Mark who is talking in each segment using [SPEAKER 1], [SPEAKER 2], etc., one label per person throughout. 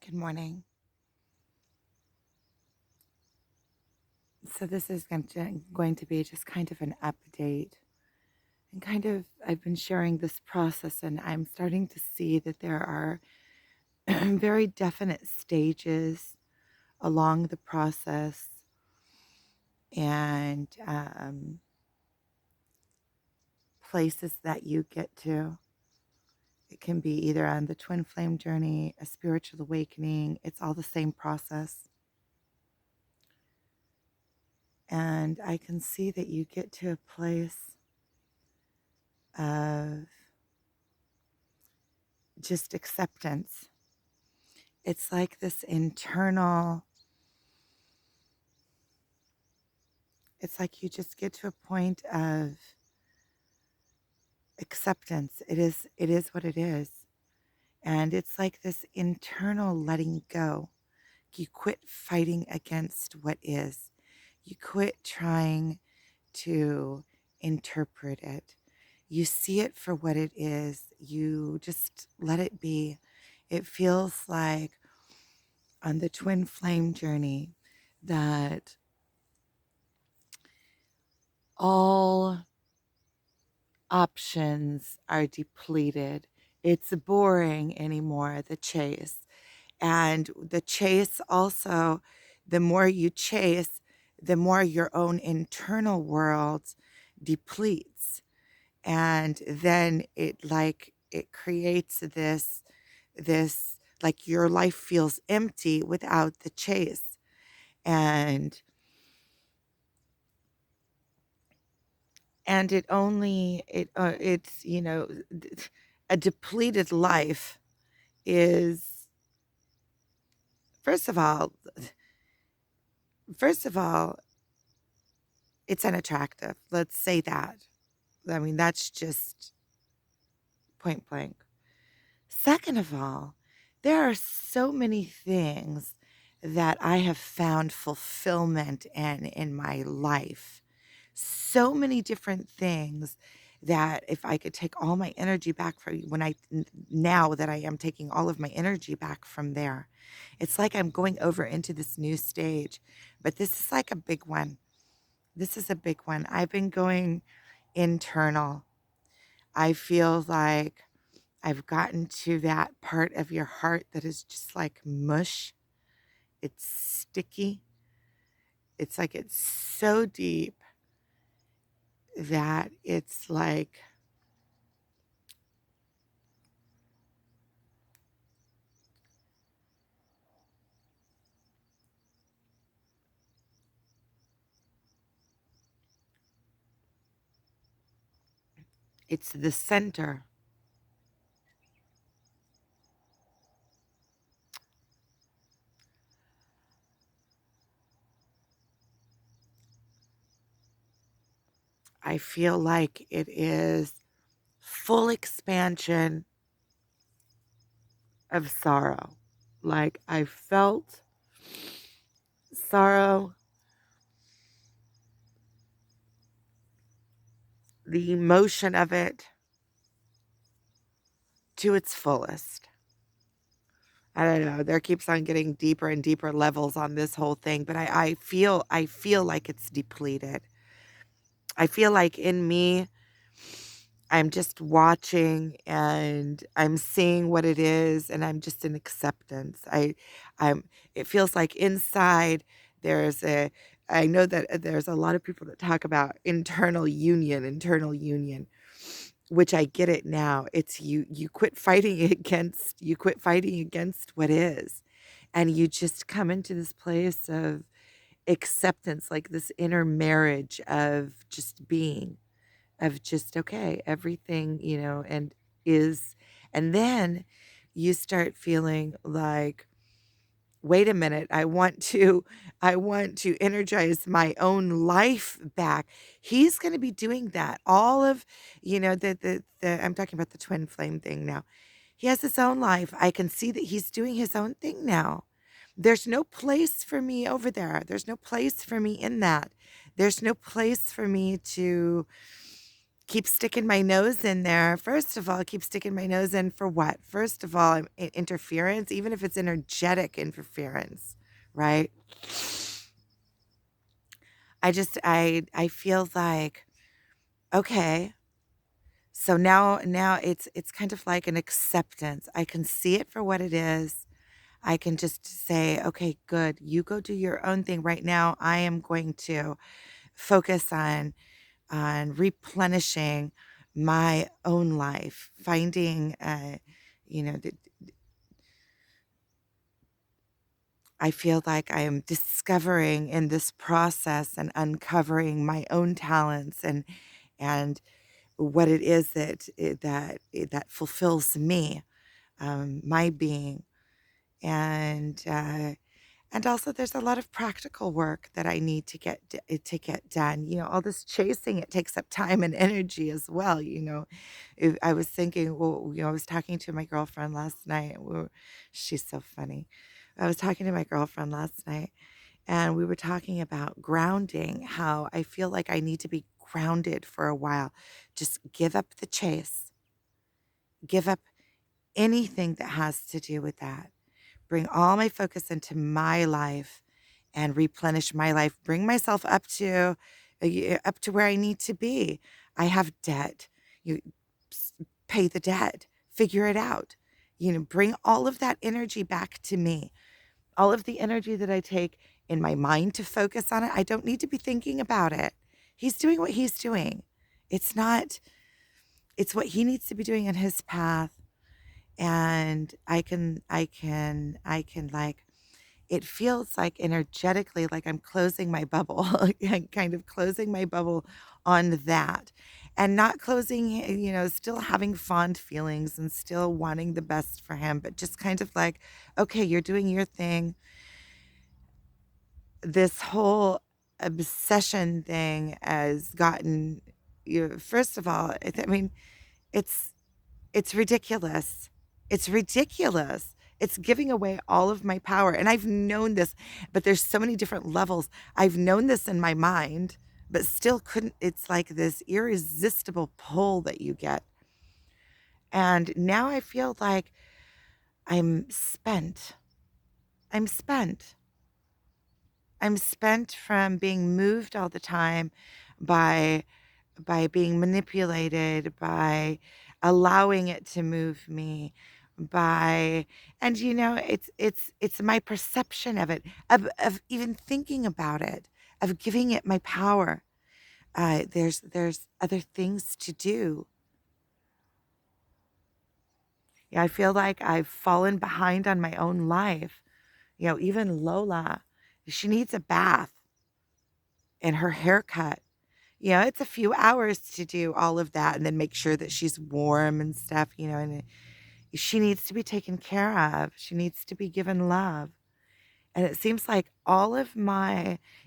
[SPEAKER 1] Good morning. So this is going to be just kind of an update. And I've been sharing this process, and I'm starting to see that there are very definite stages along the process and places that you get to. It can be either on the twin flame journey, a spiritual awakening. It's all the same process. And I can see that you get to a place of just acceptance. It's like this internal, it's like you just get to a point of acceptance. It is what it is. And it's like this internal letting go. You quit fighting against what is. You quit trying to interpret it. You see it for what it is. You just let it be. It feels like on the twin flame journey that all options are depleted. It's boring anymore, the chase. And the chase also, the more you chase, the more your own internal world depletes. And then it creates this like your life feels empty without the chase. And it's a depleted life is first of all first of all it's unattractive. Let's say that. I mean, that's just point blank. Second of all, there are so many things that I have found fulfillment in my life. So many different things that if I could take all my energy back from now that I am taking all of my energy back from there, it's like I'm going over into this new stage. But this is like a big one. This is a big one. I've been going internal. I feel like I've gotten to that part of your heart that is just like mush. It's sticky. It's like it's so deep that it's like it's the center. I feel like it is full expansion of sorrow. Like I felt sorrow, the emotion of it to its fullest. I don't know. There keeps on getting deeper and deeper levels on this whole thing, but I feel like it's depleted. I feel like in me, I'm just watching and I'm seeing what it is and I'm just in acceptance. I'm it feels like inside there's a I know that there's a lot of people that talk about internal union, which I get it now. It's you quit fighting against what is. And you just come into this place of acceptance, like this inner marriage of just being, of just okay, everything, and is and then you start feeling like wait a minute, I want to energize my own life back. He's going to be doing that. All of, the I'm talking about the twin flame thing now. He has his own life. I can see that he's doing his own thing now. There's no place for me over there. There's no place for me in that. There's no place for me to keep sticking my nose in there. First of all, I keep sticking my nose in for what? First of all, interference, even if it's energetic interference, right? I feel like, okay, so now it's kind of like an acceptance. I can see it for what it is. I can just say, okay, good. You go do your own thing right now. I am going to focus on replenishing my own life, finding, you know, I feel like I am discovering in this process and uncovering my own talents and what it is that fulfills me, my being, and uh, and also there's a lot of practical work that I need to get done. All this chasing, it takes up time and energy as well. I was thinking, well, I was talking to my girlfriend last night. She's so funny. I was talking to my girlfriend last night, and we were talking about grounding, how I feel like I need to be grounded for a while. Just give up the chase, give up anything that has to do with that. Bring all my focus into my life and replenish my life. Bring myself up to where I need to be. I have debt. You pay the debt. Figure it out. Bring all of that energy back to me. All of the energy that I take in my mind to focus on it, I don't need to be thinking about it. He's doing what he's doing. It's not, it's what he needs to be doing in his path. And I can like, it feels like energetically like I'm closing my bubble, and kind of closing my bubble on that. And not closing, still having fond feelings and still wanting the best for him, but just kind of like, okay, you're doing your thing. This whole obsession thing has gotten first of all, I mean, it's it's ridiculous. It's ridiculous. It's giving away all of my power. And I've known this, but there's so many different levels. I've known this in my mind, but still couldn't. It's like this irresistible pull that you get. And now I feel like I'm spent. I'm spent. I'm spent from being moved all the time by being manipulated, by allowing it to move me, by and it's my perception of it, of even thinking about it, of giving it my power. There's other things to do. Yeah, I feel like I've fallen behind on my own life. Even Lola, she needs a bath and her haircut. It's a few hours to do all of that and then make sure that she's warm and stuff, and she needs to be taken care of. She needs to be given love. And it seems like all of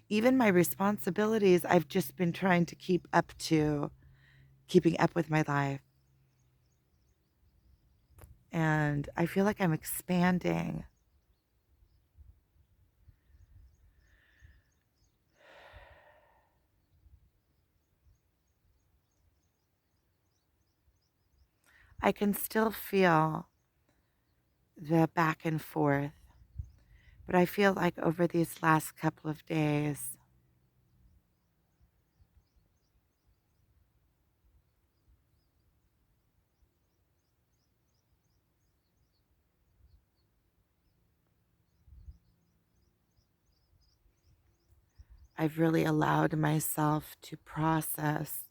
[SPEAKER 1] even my responsibilities, I've just been trying to keeping up with my life. And I feel like I'm expanding. I can still feel the back and forth, but I feel like over these last couple of days, I've really allowed myself to process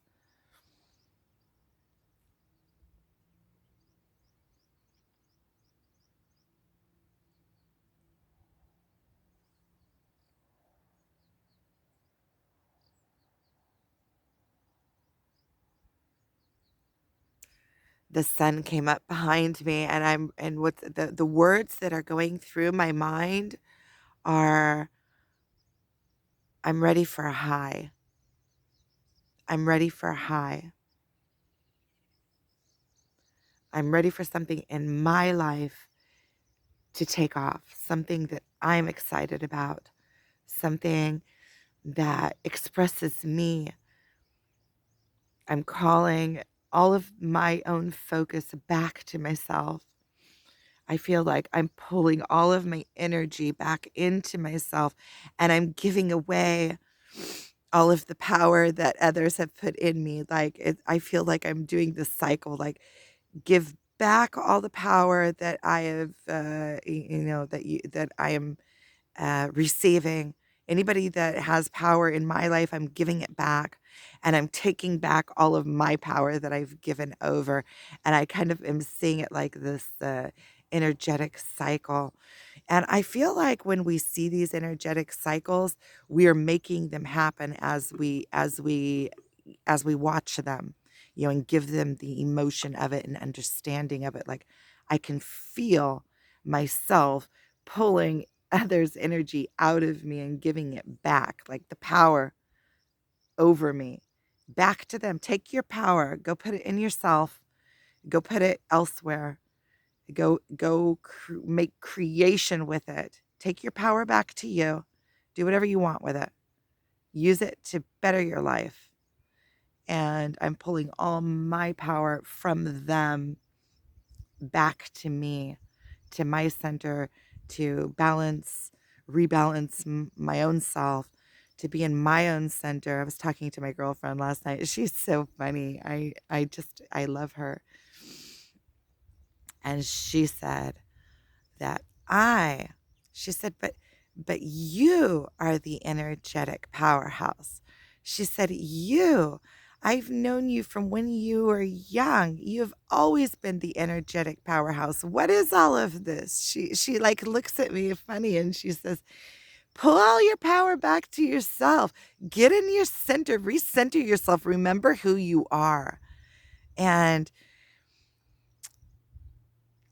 [SPEAKER 1] the sun came up behind me, and what's the words that are going through my mind are, I'm ready for a high. I'm ready for a high. I'm ready for something in my life to take off, something that I'm excited about, something that expresses me I'm calling all of my own focus back to myself. I feel like I'm pulling all of my energy back into myself and I'm giving away all of the power that others have put in me. Like I feel like I'm doing this cycle, like give back all the power that I have, that I am receiving. Anybody that has power in my life, I'm giving it back. And I'm taking back all of my power that I've given over. And I kind of am seeing it like this energetic cycle. And I feel like when we see these energetic cycles, we are making them happen as we watch them, and give them the emotion of it and understanding of it. Like I can feel myself pulling others' energy out of me and giving it back, like the power over me, back to them. Take your power, go put it in yourself, go put it elsewhere, make creation with it. Take your power back to you. Do whatever you want with it. Use it to better your life. And I'm pulling all my power from them back to me, to my center, to rebalance my own self, to be in my own center. I was talking to my girlfriend last night. She's so funny. I love her. And she said that I, she said, but you are the energetic powerhouse. She said, I've known you from when you were young. You've always been the energetic powerhouse. What is all of this? She like looks at me funny and she says, pull all your power back to yourself. Get in your center, recenter yourself. Remember who you are. And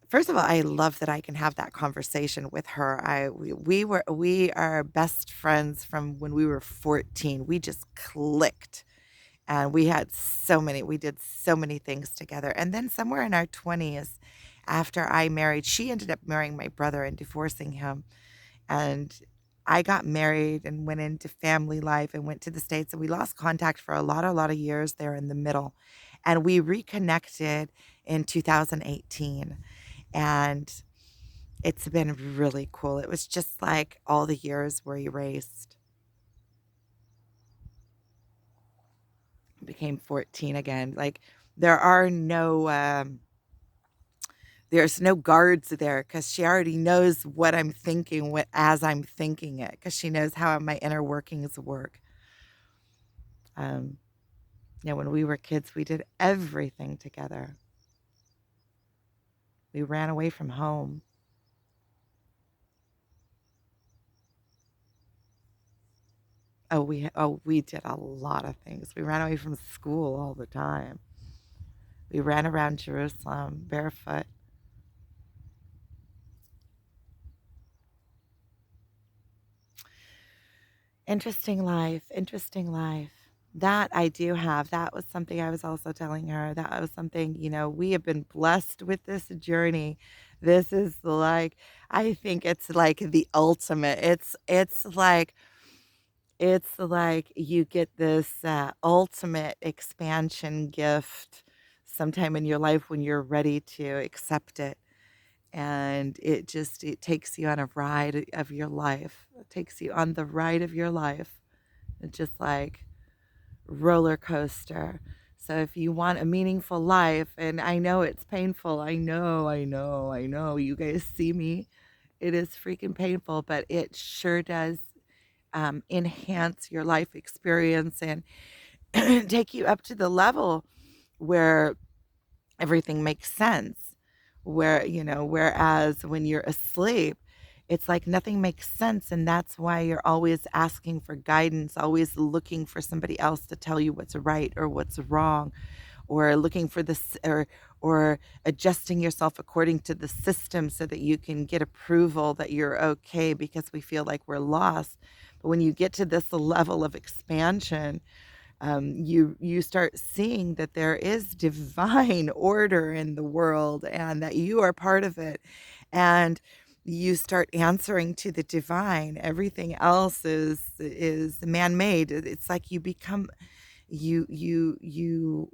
[SPEAKER 1] first of all, I love that I can have that conversation with her. We are best friends from when we were 14. We just clicked and we did so many things together. And then somewhere in our 20s, after I married, she ended up marrying my brother and divorcing him. And I got married and went into family life and went to the States, and we lost contact for a lot of years there in the middle. And we reconnected in 2018. And it's been really cool. It was just like all the years were erased. Became 14 again. Like there are there's no guards there because she already knows what I'm thinking as I'm thinking it, because she knows how my inner workings work. Um, when we were kids, we did everything together. We ran away from home. We did a lot of things. We ran away from school all the time. We ran around Jerusalem barefoot. Interesting life, interesting life. That I do have. That was something I was also telling her. That was something, we have been blessed with this journey. This is like, I think it's like the ultimate. It's like you get this ultimate expansion gift sometime in your life when you're ready to accept it. And it takes you on a ride of your life. It takes you on the ride of your life. It's just like roller coaster. So if you want a meaningful life, and I know it's painful, I know, you guys see me. It is freaking painful, but it sure does enhance your life experience and take you up to the level where everything makes sense. Whereas when you're asleep, it's like nothing makes sense. And that's why you're always asking for guidance, always looking for somebody else to tell you what's right or what's wrong, or looking for this or adjusting yourself according to the system so that you can get approval that you're okay, because we feel like we're lost. But when you get to this level of expansion, you start seeing that there is divine order in the world and that you are part of it, and you start answering to the divine. Everything else is man-made. It's like You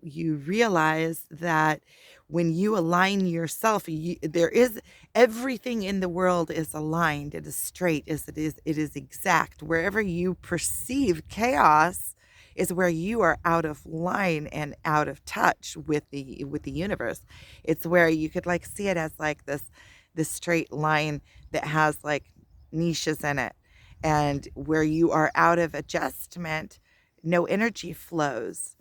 [SPEAKER 1] realize that when you align yourself, there is everything in the world is aligned. It is straight. It is exact. Wherever you perceive chaos is where you are out of line and out of touch with the universe. It's where you could like see it as like this straight line that has like niches in it, and where you are out of adjustment, no energy flows.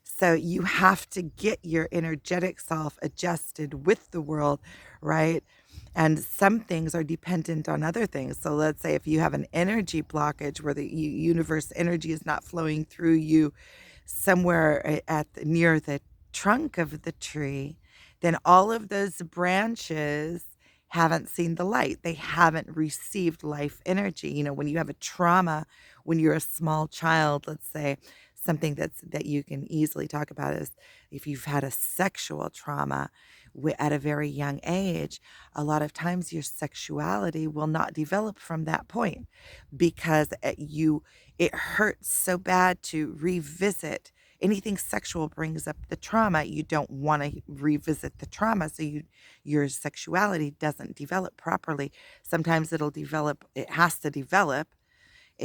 [SPEAKER 1] So you have to get your energetic self adjusted with the world, right? And some things are dependent on other things. So let's say if you have an energy blockage where the universe energy is not flowing through you somewhere near the trunk of the tree, then all of those branches haven't seen the light. They haven't received life energy. When you have a trauma, when you're a small child, let's say, something that you can easily talk about is if you've had a sexual trauma at a very young age. A lot of times your sexuality will not develop from that point because it hurts so bad to revisit. Anything sexual brings up the trauma. You don't want to revisit the trauma, so your sexuality doesn't develop properly. Sometimes it has to develop,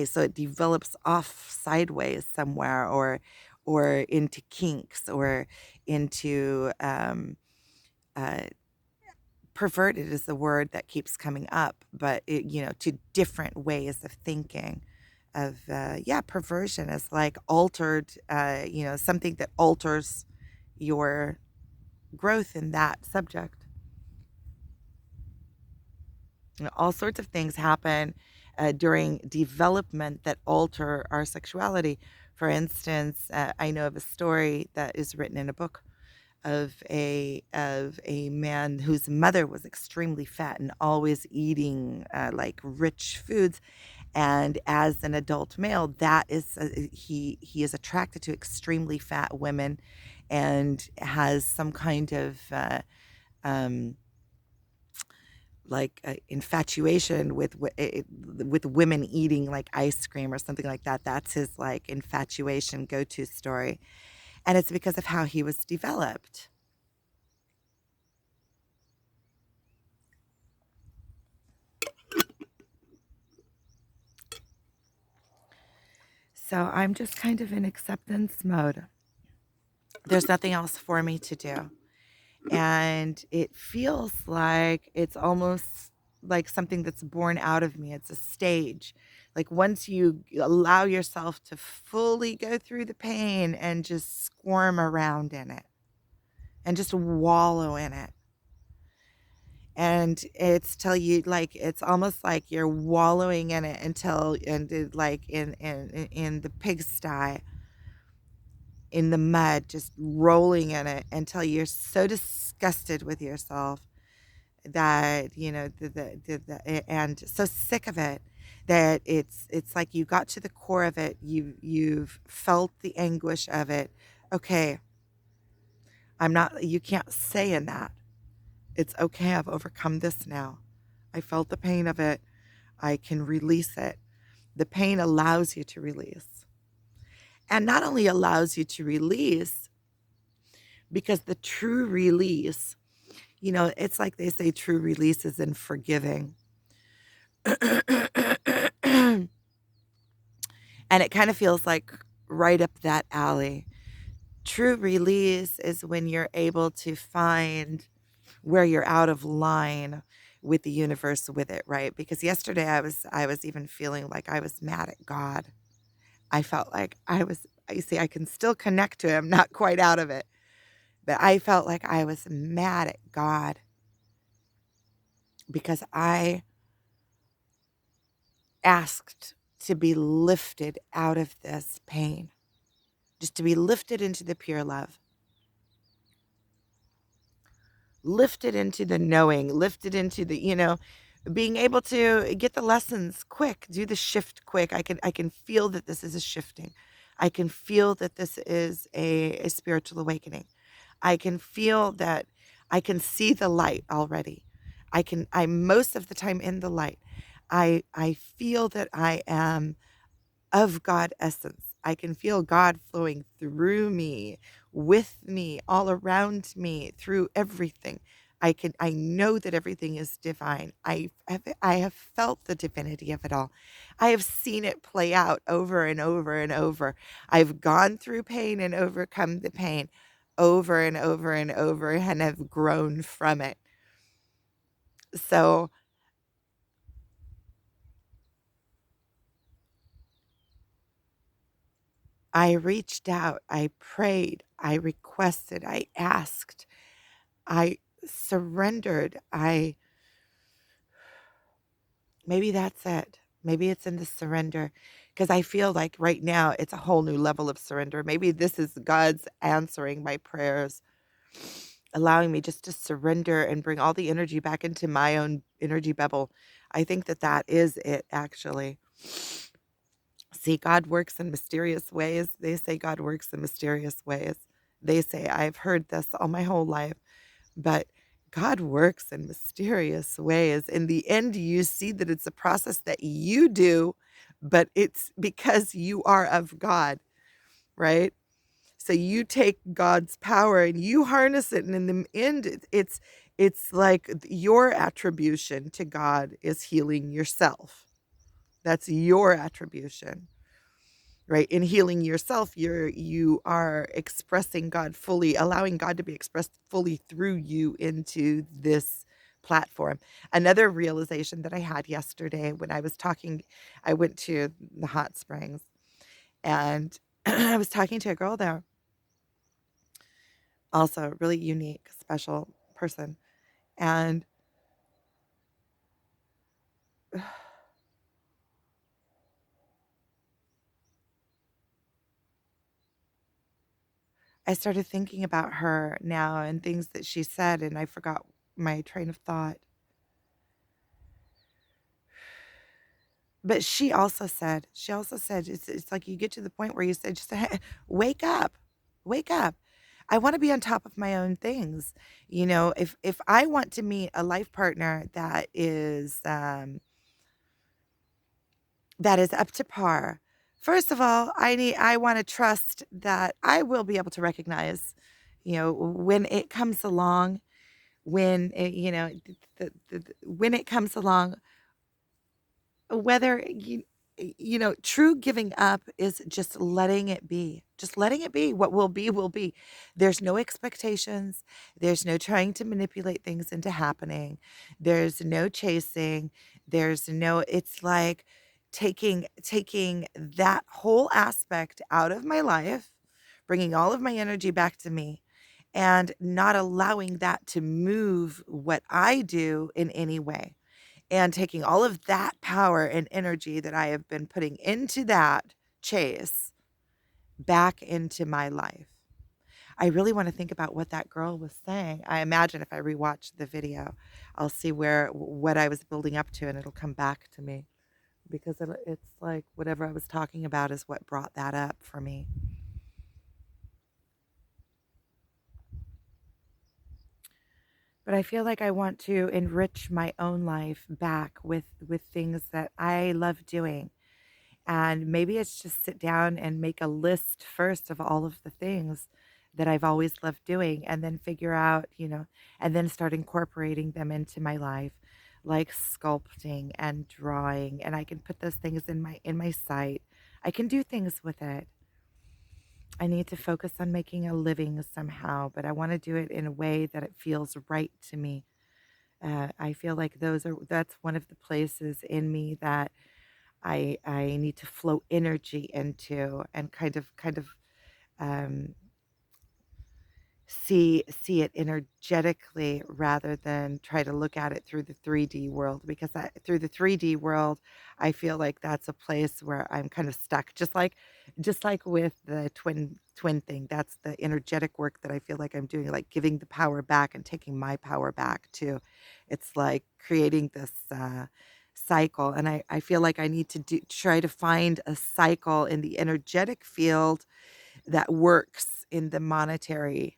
[SPEAKER 1] so it develops off sideways somewhere, or into kinks, or into uh, perverted is the word that keeps coming up, but to different ways of thinking. Of Yeah, perversion is like altered, something that alters your growth in that subject. All sorts of things happen during development that alter our sexuality. For instance, I know of a story that is written in a book of a man whose mother was extremely fat and always eating like rich foods. And as an adult male, that is he is attracted to extremely fat women, and has some kind of um, like infatuation with women eating like ice cream or something like that. That's his like infatuation go-to story, and it's because of how he was developed. So I'm just kind of in acceptance mode. There's nothing else for me to do. And it feels like it's almost like something that's born out of me. It's a stage. Like once you allow yourself to fully go through the pain and just squirm around in it and just wallow in it. And it's till you like it's almost like you're wallowing in it like in the pigsty, in the mud, just rolling in it until you're so disgusted with yourself that and so sick of it that it's like you got to the core of it. You've felt the anguish of it. Okay, I'm not you can't say in that. It's okay, I've overcome this now. I felt the pain of it. I can release it. The pain allows you to release. And not only allows you to release, because the true release, it's like they say true release is in forgiving. And it kind of feels like right up that alley. True release is when you're able to find where you're out of line with the universe with it, right? Because yesterday I was even feeling like I was mad at God. I felt like I see I can still connect to him, not quite out of it. But I felt like I was mad at God because I asked to be lifted out of this pain, just to be lifted into the pure love, lifted into the knowing, lifted into being able to get the lessons quick, do the shift quick. I can feel that this is a shifting. I can feel that this is a spiritual awakening. I can feel that I can see the light already. I'm most of the time in the light. I feel that I am of God essence. I can feel God flowing through me, with me, all around me, through everything. I know that everything is divine. I have felt the divinity of it all. I have seen it play out over and over and over. I've gone through pain and overcome the pain over and over and over and have grown from it. So I reached out, I prayed, I requested, I asked, I surrendered. Maybe that's it. Maybe it's in the surrender because I feel like right now it's a whole new level of surrender. Maybe this is God's answering my prayers, allowing me just to surrender and bring all the energy back into my own energy bubble. I think that that is it, actually. See, God works in mysterious ways. They say God works in mysterious ways. They say, I've heard this all my whole life, but God works in mysterious ways. In the end, you see that it's a process that you do, but it's because you are of God, right? So you take God's power and you harness it, and in the end, it's like your attribution to God is healing yourself. That's your attribution. Right? In healing yourself, you are expressing God fully, allowing God to be expressed fully through you into this platform. Another realization that I had yesterday when I was talking, I went to the hot springs and I was talking to a girl there, also a really unique, special person. And I started thinking about her now and things that she said, and I forgot my train of thought. But she also said it's like you get to the point where you say, just wake up, wake up. I want to be on top of my own things. If I want to meet a life partner that is up to par, first of all, I want to trust that I will be able to recognize, when it comes along, when it, when it comes along, whether true giving up is just letting it be, just letting it be. What will be. There's no expectations, there's no trying to manipulate things into happening, there's no chasing, there's no, it's like taking that whole aspect out of my life, bringing all of my energy back to me, and not allowing that to move what I do in any way, and taking all of that power and energy that I have been putting into that chase back into my life. I really want to think about what that girl was saying. I imagine if I rewatch the video, I'll see what I was building up to, and it'll come back to me because it's like whatever I was talking about is what brought that up for me. But I feel like I want to enrich my own life back with things that I love doing. And maybe it's just sit down and make a list first of all of the things that I've always loved doing, and then figure out, and then start incorporating them into my life, like sculpting and drawing. And I can put those things in my site. I can do things with it. I need to focus on making a living somehow, but I want to do it in a way that it feels right to me. I feel like that's one of the places in me that I need to flow energy into, and kind of um, see it energetically rather than try to look at it through the 3D world, because through the 3D world I feel like that's a place where I'm kind of stuck, just like with the twin thing. That's the energetic work that I feel like I'm doing, like giving the power back and taking my power back too. It's like creating this cycle, and I feel like I need to try to find a cycle in the energetic field that works in the monetary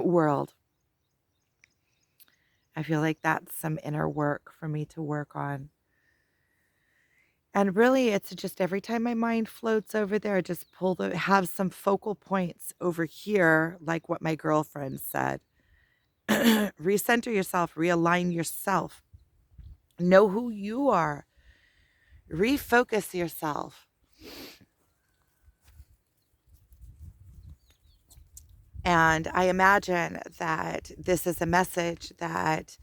[SPEAKER 1] world. I feel like that's some inner work for me to work on. And really, it's just every time my mind floats over there, I just have some focal points over here, like what my girlfriend said. Recenter yourself, realign yourself, know who you are, refocus yourself. And I imagine that this is a message that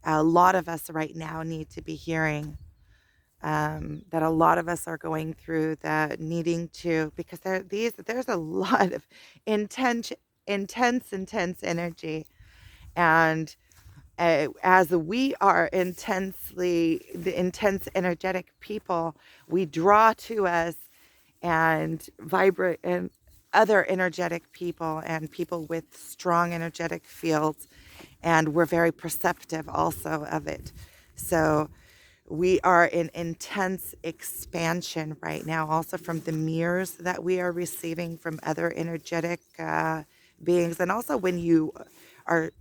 [SPEAKER 1] a lot of us right now need to be hearing. That a lot of us are going through the needing to, because there's a lot of intense, intense energy. And as we are the intense energetic people, we draw to us and vibrate and other energetic people and people with strong energetic fields, and we're very perceptive also of it. So we are in intense expansion right now, also from the mirrors that we are receiving from other energetic beings. And also, when you are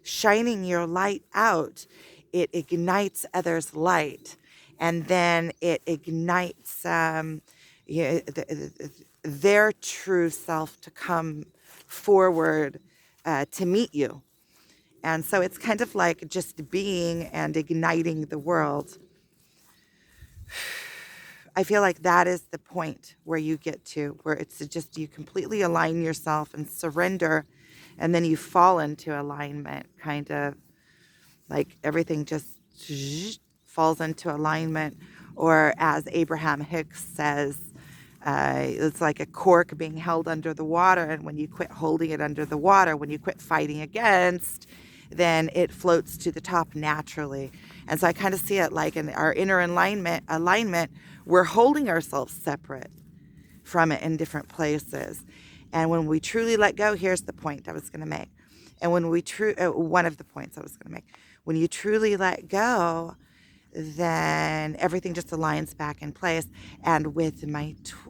[SPEAKER 1] shining your light out, it ignites others' light. And then it ignites their true self to come forward to meet you. And so it's kind of like just being and igniting the world. I feel like that is the point where you get to, where it's just you completely align yourself and surrender, and then you fall into alignment, kind of like everything just falls into alignment. Or as Abraham Hicks says, it's like a cork being held under the water, and when you quit holding it under the water, when you quit fighting against, then it floats to the top naturally. And so I kind of see it like in our inner alignment, we're holding ourselves separate from it in different places. And when we truly let go, here's the point I was going to make. And when we one of the points I was going to make, when you truly let go, then everything just aligns back in place. And with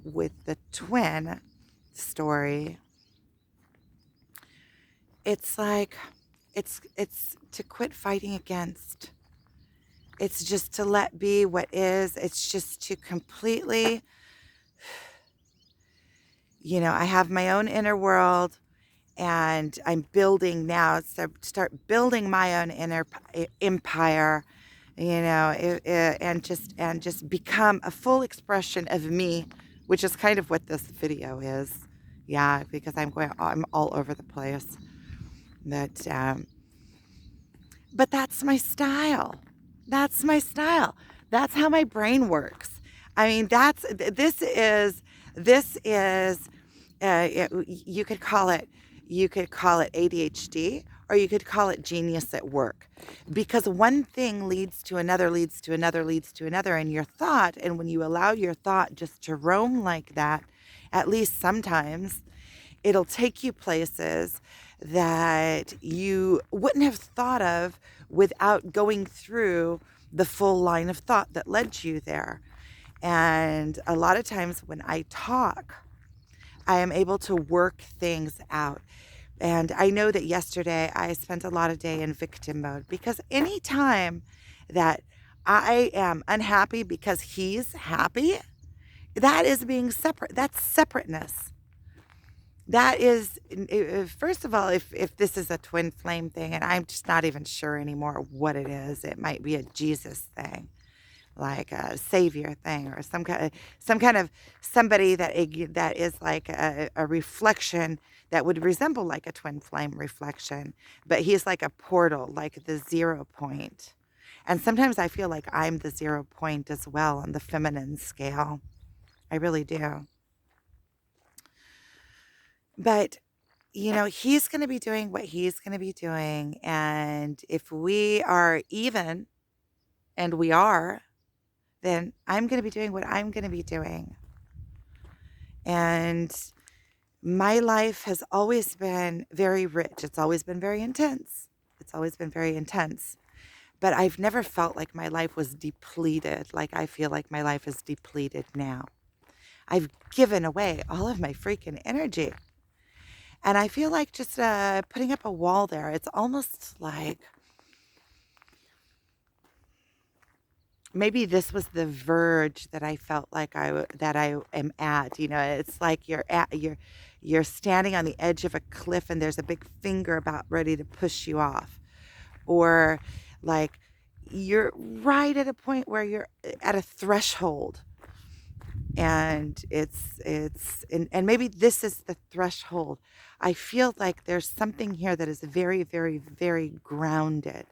[SPEAKER 1] with the twin story, it's like it's to quit fighting against. It's just to let be what is. It's just to completely, I have my own inner world, and I'm building now. So start building my own inner empire, and just become a full expression of me, which is kind of what this video is. Yeah, because I'm all over the place. But that's my style. That's my style. That's how my brain works. I mean, this is you could call it ADHD, or you could call it genius at work, because one thing leads to another, leads to another, leads to another in your thought. And when you allow your thought just to roam like that, at least sometimes, it'll take you places that you wouldn't have thought of without going through the full line of thought that led you there. And a lot of times when I talk, I am able to work things out. And I know that yesterday I spent a lot of day in victim mode, because anytime that I am unhappy because he's happy, that is being separate. That's separateness. That is, first of all, if this is a twin flame thing, and I'm just not even sure anymore what it is, it might be a Jesus thing, like a savior thing, or some kind of somebody that is like a reflection that would resemble like a twin flame reflection, but he's like a portal, like the 0 point. And sometimes I feel like I'm the 0 point as well on the feminine scale. I really do. But he's going to be doing what he's going to be doing. And if we are even, and we are, then I'm going to be doing what I'm going to be doing. And my life has always been very rich. It's always been very intense. It's always been very intense. But I've never felt like my life was depleted, like I feel like my life is depleted now. I've given away all of my freaking energy. And I feel like just putting up a wall there, it's almost like maybe this was the verge that I felt like that I am at. It's like you're standing on the edge of a cliff and there's a big finger about ready to push you off, or like you're right at a point where you're at a threshold, and and maybe this is the threshold. I feel like there's something here that is very, very, very grounded,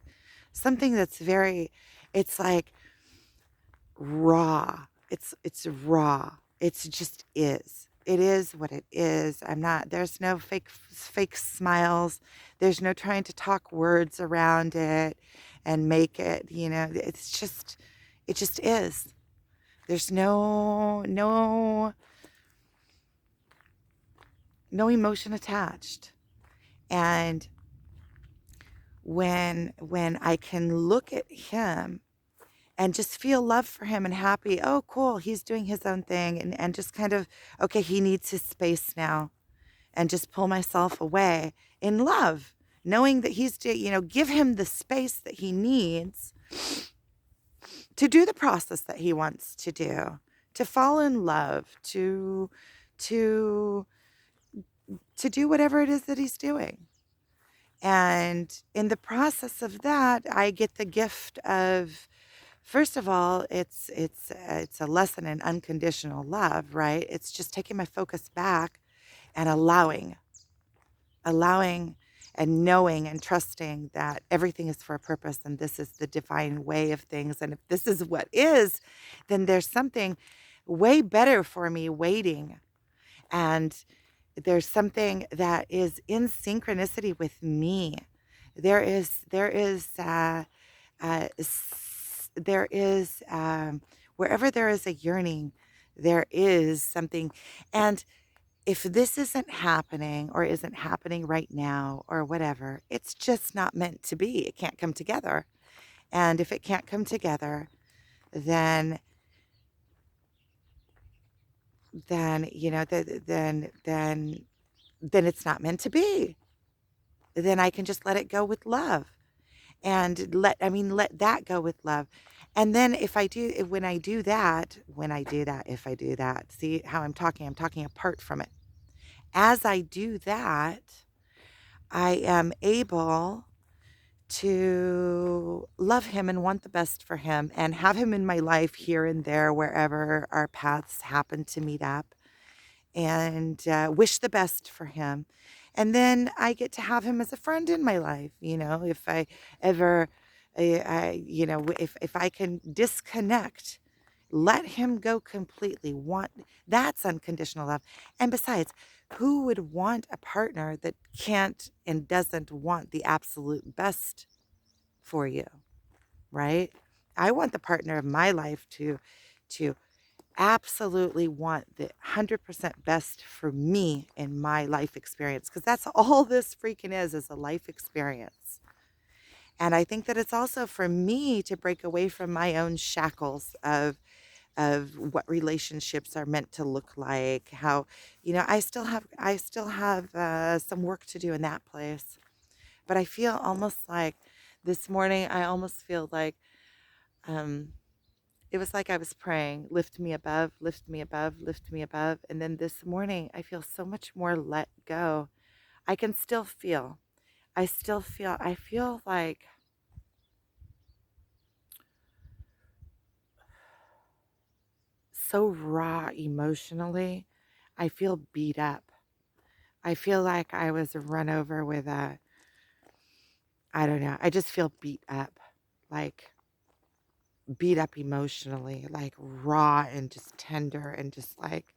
[SPEAKER 1] something that's very, it's like raw. It's raw. It's just is. It is what it is. I'm not, there's no fake smiles. There's no trying to talk words around it and make it, it just is. There's no emotion attached. And when I can look at him and just feel love for him and happy, oh cool, he's doing his own thing, and just kind of, okay, he needs his space now, and just pull myself away in love, knowing that give him the space that he needs to do the process that he wants to do, to fall in love, to to do whatever it is that he's doing. And in the process of that, I get the gift of, first of all, it's a lesson in unconditional love, right? It's just taking my focus back and allowing and knowing and trusting that everything is for a purpose, and this is the divine way of things. And if this is what is, then there's something way better for me waiting. And there's something that is in synchronicity with me. There is wherever there is a yearning, there is something. And if this isn't happening or isn't happening right now or whatever, it's just not meant to be. It can't come together. And if it can't come together, then then you know th- then it's not meant to be. Then I can just let it go with love, and let that go with love. And then if I do that, see how I'm talking apart from it. As I do that, I am able to love him and want the best for him and have him in my life here and there wherever our paths happen to meet up, and wish the best for him. And then I get to have him as a friend in my life. If I ever, if I can disconnect, let him go completely. That's unconditional love. And besides, who would want a partner that can't and doesn't want the absolute best for you, right? I want the partner of my life to absolutely want the 100% best for me in my life experience, because that's all this freaking is a life experience. And I think that it's also for me to break away from my own shackles of what relationships are meant to look like, how I still have some work to do in that place. But I feel almost like this morning, I almost feel like um it was like I was praying, lift me above, lift me above, lift me above. And then this morning, I feel so much more let go. I can still feel, I feel like so raw emotionally. I feel beat up. I feel like I was run over with I don't know. I just feel beat up, like beat up emotionally, like raw and just tender, and just like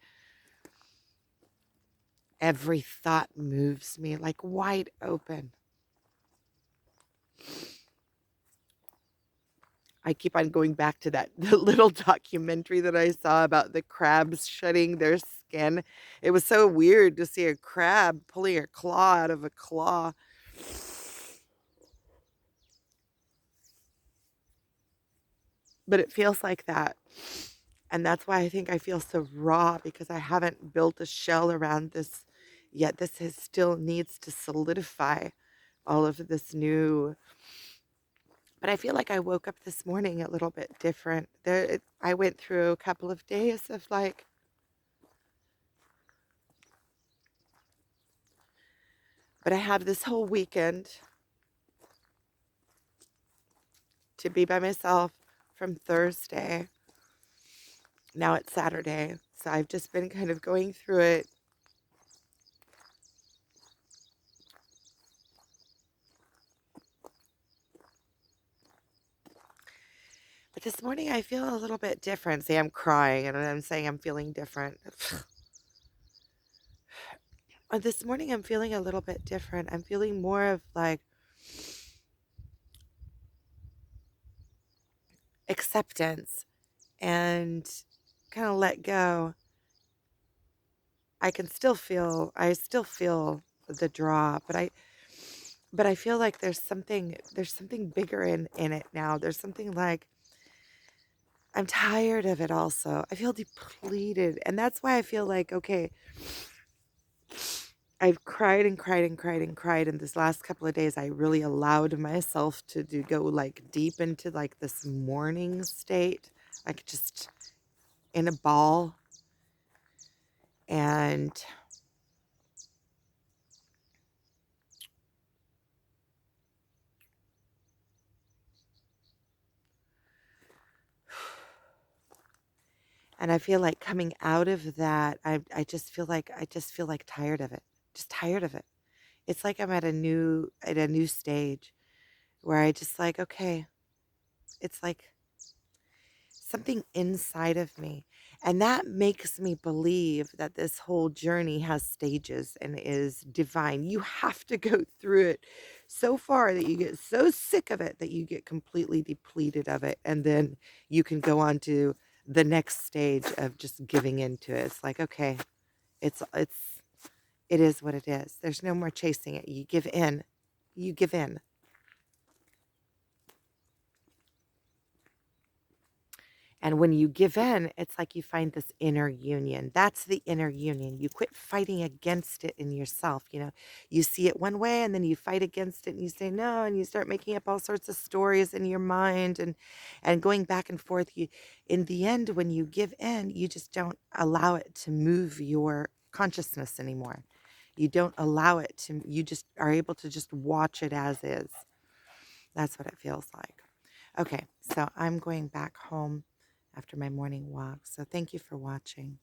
[SPEAKER 1] every thought moves me like wide open. I keep on going back to that the little documentary that I saw about the crabs shedding their skin. It was so weird to see a crab pulling a claw out of a claw. But it feels like that. And that's why I think I feel so raw, because I haven't built a shell around this yet. Still needs to solidify all of this new But I feel like I woke up this morning a little bit different. I went through a couple of days of like, but I have this whole weekend to be by myself from Thursday. Now it's Saturday. So I've just been kind of going through it. But this morning I feel a little bit different. See, I'm crying and I'm saying I'm feeling different. This morning I'm feeling a little bit different. I'm feeling more of like acceptance and kind of let go. I still feel the draw, but I feel like there's something bigger in it now. There's something like I'm tired of it also. I feel depleted. And that's why I feel like, okay, I've cried and cried and cried and cried. And this last couple of days, I really allowed myself to go like deep into like this mourning state, like just in a ball. And I feel like coming out of that, I just feel like tired of it. Just tired of it. It's like I'm at a new stage where I just like, okay, it's like something inside of me. And that makes me believe that this whole journey has stages and is divine. You have to go through it so far that you get so sick of it that you get completely depleted of it. And then you can go on to the next stage of just giving into it. It's like, okay, it's it is what it is. There's no more chasing it. You give in. You give in. And when you give in, it's like you find this inner union. That's the inner union. You quit fighting against it in yourself. You know, you see it one way and then you fight against it and you say no, and you start making up all sorts of stories in your mind and going back and forth. You in the end, when you give in, you just don't allow it to move your consciousness anymore. You don't allow it to, you just are able to just watch it as is. That's what it feels like. Okay, so I'm going back home after my morning walk. So thank you for watching.